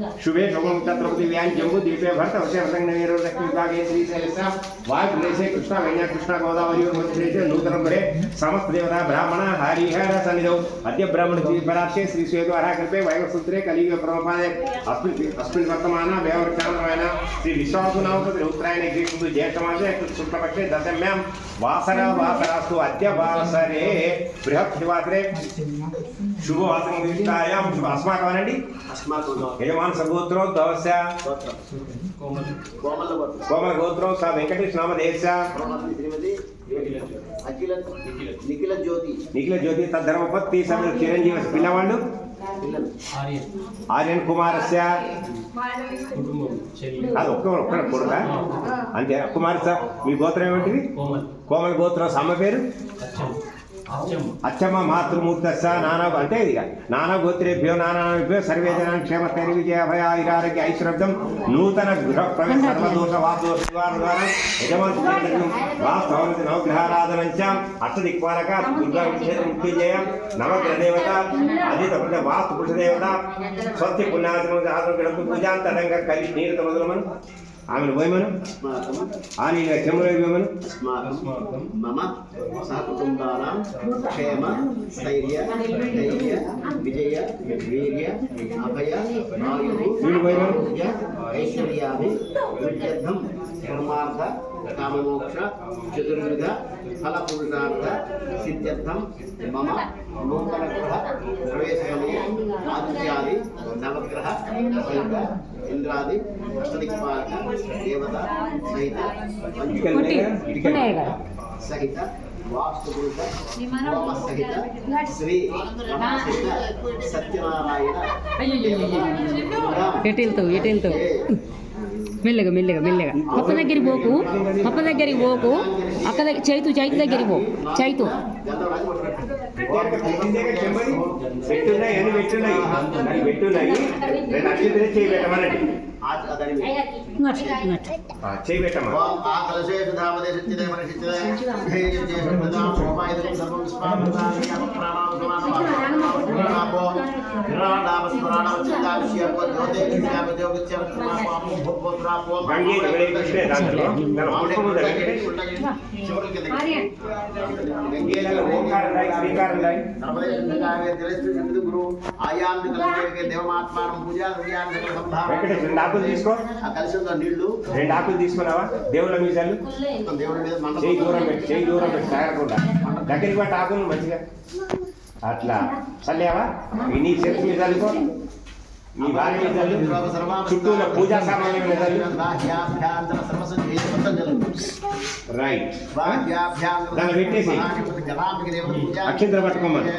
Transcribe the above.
शुभे शुभमुद्रपति व्यान जम्बू दीपे भरत अवश्यवसंगनेरो लक्ष्मी विभागे श्री शैलसा वाग्देशे कृष्ण वैन्या कृष्ण गोदावरी मध्य नूतन परे समस्त देवता ब्राह्मण हरिहर सन्निधौ अद्य ब्राह्मण पराक्षे श्री स्वेद्वारा कृपे वैवसूत्रे कलियुग प्रमपादे अस्मिन् वर्तमान व्यवचानवायन श्री विश्वासुनामपति उत्तरायणे ग्रीष्म ज्येष्ठमासे शुक्लपक्षे दशम्यां वासरास्तु अद्य वासरे बृहस्पतिवासरे शुभवासरं शुभ अस्माकमనండి यजमान सगोत्रोद्भवस्य कोमल गोत्रो सा वेंकटेश नामधेयस्य निखिल ज्योति तद्धर्मपत्ति समेत चिरंजीव पिल्लवाళ్ళు आर्यन कुमारस्य అది ఒక్క కొడుక అంతే కుమార్ సార్ మీ గోత్రం ఏమిటిది కోమల్ గోత్రం సమ పేరు అచ్చమ్మ మాతృమూర్తస్య నానా అంటే ఇది నానా గోత్రేభ్యో నానాభ్యో సర్వే జనా క్షేమస్థైర్య విజయ భయ ఐరారోగ్య ఐశ్వర్యం నూతన గృహ ప్రవేశ సర్వదోష వాదోష నివారణ ద్వారా యజమాన వాస్తవం నవగ్రహారాధనంచ అష్టదిక్పాలక దుర్గా మృత్యుంజయ నవగ్రహ దేవత అధిత వాస్తు పురుష దేవత స్వస్తి పుణ్యాసనం పూజాంతరంగా కలిసి నీరుతో మొదలమను ఆమెను పోయమను అని చెమ్ములో పోయమను మమ సహకుటుంబానాం క్షేమ స్థైర్య ధైర్య విజయ వీర్య అభయ ఆయుః ఐశ్వర్యాభి వృద్ధ్యర్థం ధర్మార్థ కామమోక్ష చతుర్విధ ఫల పురుషార్థ సిద్ధ్యర్థం మమ నూతన గృహ ప్రవేశ సమయే ఆదిత్యాది నవగ్రహ సహిత ఇంద్రాది అష్టదిక్పాలక దేవత సహిత సహిత వాస్తుపురుష హోమ సహిత శ్రీ సత్యనారాయణ ఎటెళ్తావు మెల్లగా అక్క దగ్గరికి పోకు అక్క దగ్గర చైతు దగ్గరికి పో చైతు తీసుకో రెండు ఆకులు తీసుకున్నావా దేవుళ్ళ మీద చేయి దూరం పెట్టి తాగకుండా దగ్గరికి పట్టి ఆకులు మంచిగా అట్లా చల్లేవా నీ చేతి మీద చల్లుకో నీ భార్య మీద చల్లు చుట్టూ పూజా సామాన్య మీద చల్లు రైట్ దాన్ని పెట్టేసి అక్షంతలు పట్టుకోమని